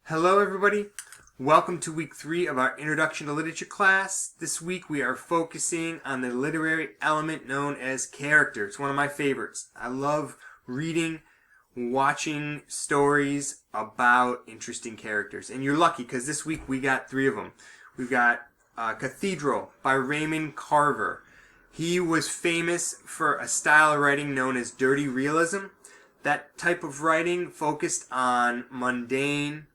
Hello everybody, welcome to week 3 of our Introduction to Literature class. This week we are focusing on the literary element known as character. It's one of my favorites. I love reading, watching stories about interesting characters. And you're lucky because this week we got 3 of them. We've got Cathedral by Raymond Carver. He was famous for a style of writing known as dirty realism. That type of writing focused on mundane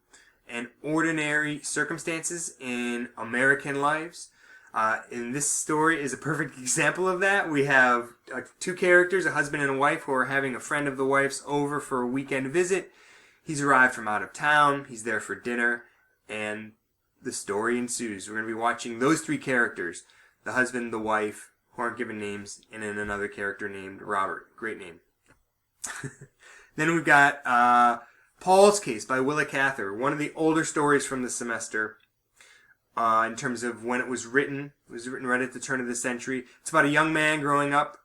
and ordinary circumstances in American lives. And this story is a perfect example of that. We have 2 characters, a husband and a wife, who are having a friend of the wife's over for a weekend visit. He's arrived from out of town. He's there for dinner, and the story ensues. We're going to be watching those 3 characters, the husband, the wife, who aren't given names, and then another character named Robert. Great name. Then we've got Paul's Case by Willa Cather, one of the older stories from the semester in terms of when it was written. It was written right at the turn of the century. It's about a young man growing up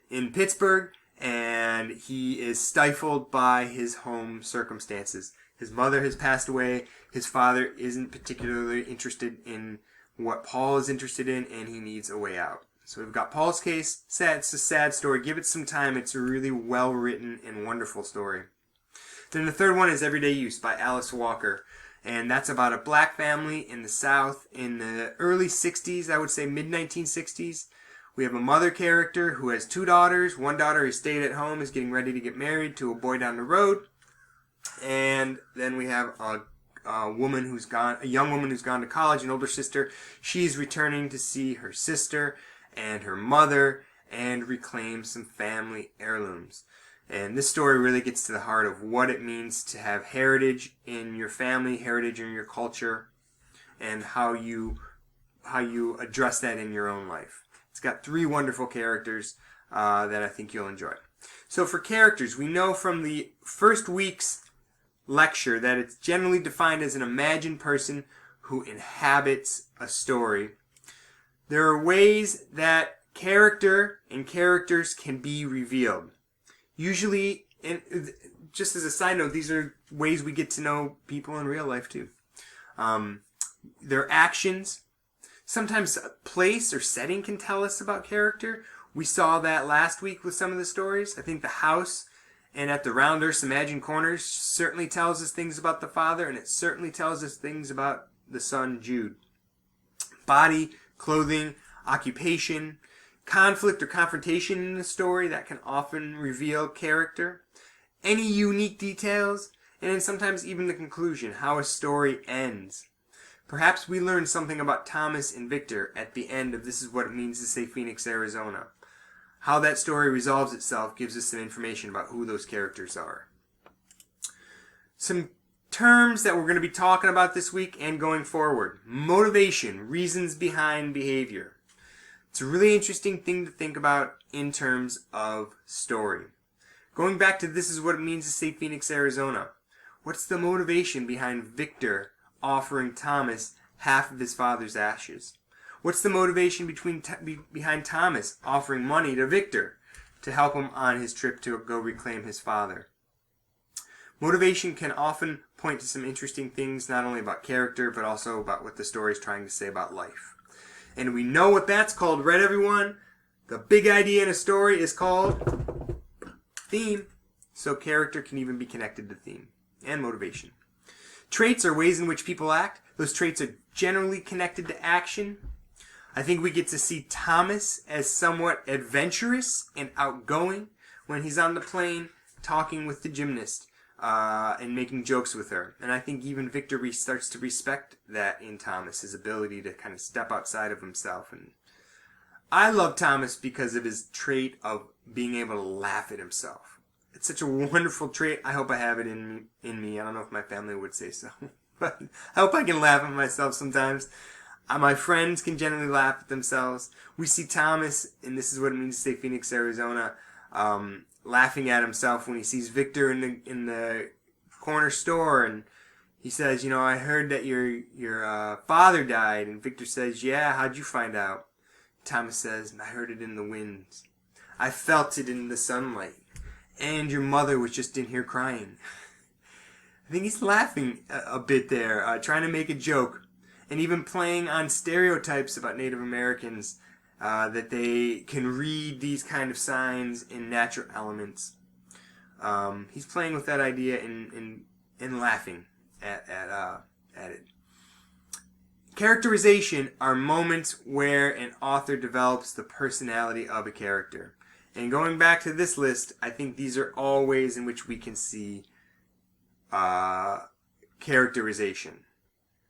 in Pittsburgh, and he is stifled by his home circumstances. His mother has passed away. His father isn't particularly interested in what Paul is interested in, and he needs a way out. So we've got Paul's Case. It's a sad story. Give it some time. It's a really well-written and wonderful story. Then the third one is Everyday Use by Alice Walker. And that's about a black family in the South in the early 60s, I would say mid-1960s. We have a mother character who has 2 daughters. One daughter is stayed at home, is getting ready to get married to a boy down the road. And then we have a young woman who's gone to college, an older sister. She's returning to see her sister and her mother and reclaim some family heirlooms. And this story really gets to the heart of what it means to have heritage in your family, heritage in your culture, and how you address that in your own life. It's got 3 wonderful characters that I think you'll enjoy. So for characters, we know from the first week's lecture that it's generally defined as an imagined person who inhabits a story. There are ways that character and characters can be revealed. Usually, and just as a side note, these are ways we get to know people in real life too. Their actions. Sometimes a place or setting can tell us about character. We saw that last week with some of the stories. I think the house and at the Round Earth's Imagined Corners certainly tells us things about the father, and it certainly tells us things about the son Jude. Body, clothing, occupation, conflict or confrontation in the story that can often reveal character, any unique details, and then sometimes even the conclusion, how a story ends. Perhaps we learn something about Thomas and Victor at the end of This Is What It Means to Say Phoenix, Arizona. How that story resolves itself gives us some information about who those characters are. Some terms that we're going to be talking about this week and going forward. Motivation, reasons behind behavior. It's a really interesting thing to think about in terms of story. Going back to This Is What It Means to Say Phoenix, Arizona. What's the motivation behind Victor offering Thomas half of his father's ashes? What's the motivation behind Thomas offering money to Victor to help him on his trip to go reclaim his father? Motivation can often point to some interesting things, not only about character, but also about what the story is trying to say about life. And we know what that's called, right, everyone? The big idea in a story is called theme. So character can even be connected to theme and motivation. Traits are ways in which people act. Those traits are generally connected to action. I think we get to see Thomas as somewhat adventurous and outgoing when he's on the plane talking with the gymnast and making jokes with her. And I think even Victor starts to respect that in Thomas, his ability to kind of step outside of himself. And I love Thomas because of his trait of being able to laugh at himself. It's such a wonderful trait. I hope I have it in me. I don't know if my family would say so. But I hope I can laugh at myself sometimes. My friends can generally laugh at themselves. We see Thomas, and This Is What It Means to Say Phoenix, Arizona, laughing at himself when he sees Victor in the corner store, and he says, I heard that your father died. And Victor says, yeah, how'd you find out? Thomas says, I heard it in the winds. I felt it in the sunlight. And your mother was just in here crying. I think he's laughing a bit there, trying to make a joke, and even playing on stereotypes about Native Americans, that they can read these kind of signs in natural elements. He's playing with that idea and laughing at it. Characterization are moments where an author develops the personality of a character. And going back to this list, I think these are all ways in which we can see characterization.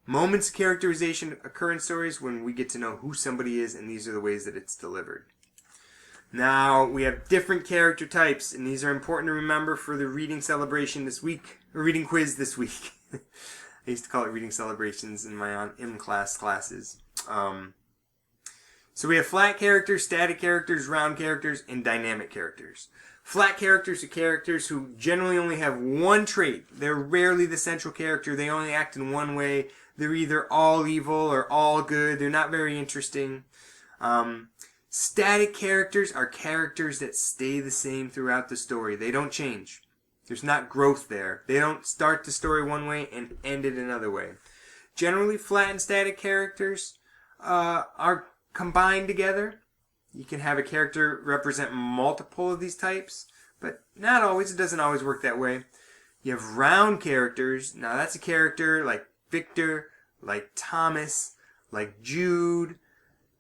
Moments of characterization occur in stories when we get to know who somebody is, and these are the ways that it's delivered. Now, we have different character types, and these are important to remember for the reading celebration this week, or reading quiz this week. I used to call it reading celebrations in my in-class classes. So we have flat characters, static characters, round characters, and dynamic characters. Flat characters are characters who generally only have one trait. They're rarely the central character. They only act in one way. They're either all evil or all good. They're not very interesting. Static characters are characters that stay the same throughout the story. They don't change. There's not growth there. They don't start the story one way and end it another way. Generally, flat and static characters are combined together. You can have a character represent multiple of these types, but not always. It doesn't always work that way. You have round characters. Now, that's a character like Victor, like Thomas, like Jude.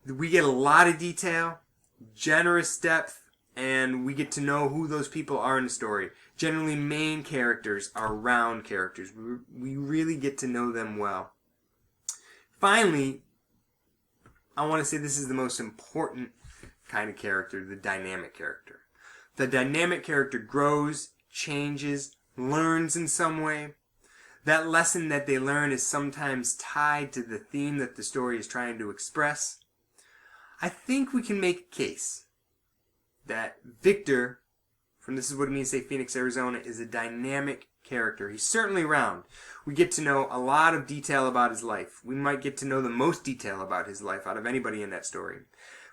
We get a lot of detail, generous depth, and we get to know who those people are in the story. Generally, main characters are round characters. We really get to know them well. Finally, I want to say this is the most important kind of character, the dynamic character. The dynamic character grows, changes, learns in some way. That lesson that they learn is sometimes tied to the theme that the story is trying to express. I think we can make a case that Victor, from This Is What It Means to Say Phoenix, Arizona, is a dynamic character. He's certainly round. We get to know a lot of detail about his life. We might get to know the most detail about his life out of anybody in that story.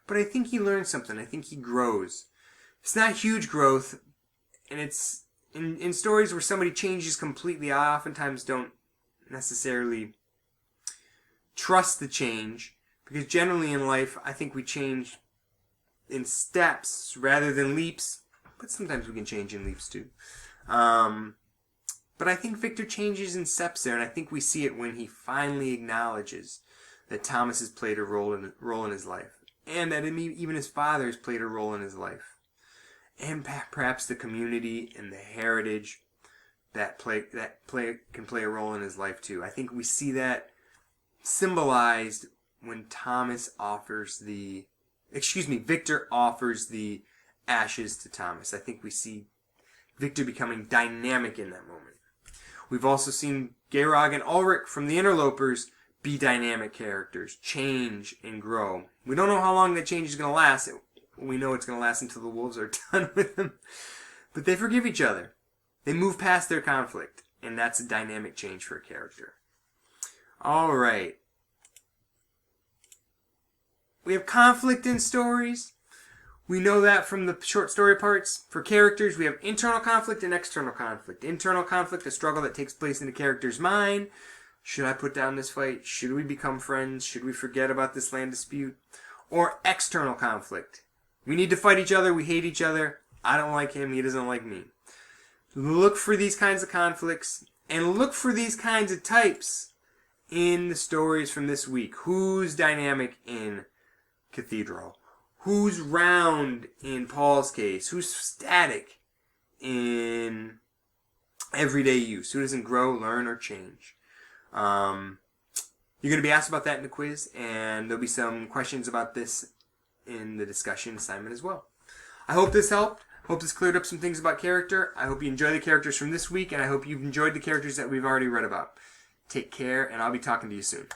But I think he learns something. I think he grows. It's not huge growth, and it's in stories where somebody changes completely, I oftentimes don't necessarily trust the change, because generally in life, I think we change in steps rather than leaps, but sometimes we can change in leaps too. But I think Victor changes in steps there, and I think we see it when he finally acknowledges that Thomas has played a role in his life, and that even his father has played a role in his life, and perhaps the community and the heritage that can play a role in his life too. I think we see that symbolized when Victor offers the ashes to Thomas. I think we see Victor becoming dynamic in that moment. We've also seen Geirog and Ulrich from the Interlopers be dynamic characters, change and grow. We don't know how long that change is going to last. We know it's going to last until the wolves are done with them. But they forgive each other. They move past their conflict. And that's a dynamic change for a character. All right. We have conflict in stories. We know that from the short story parts. For characters, we have internal conflict and external conflict. Internal conflict, a struggle that takes place in the character's mind. Should I put down this fight? Should we become friends? Should we forget about this land dispute? Or external conflict. We need to fight each other. We hate each other. I don't like him. He doesn't like me. Look for these kinds of conflicts. And look for these kinds of types in the stories from this week. Who's dynamic in Cathedral? Who's round in Paul's case? Who's static in everyday use? Who doesn't grow, learn, or change? You're going to be asked about that in the quiz, and there'll be some questions about this in the discussion assignment as well. I hope this helped. I hope this cleared up some things about character. I hope you enjoy the characters from this week, and I hope you've enjoyed the characters that we've already read about. Take care, and I'll be talking to you soon.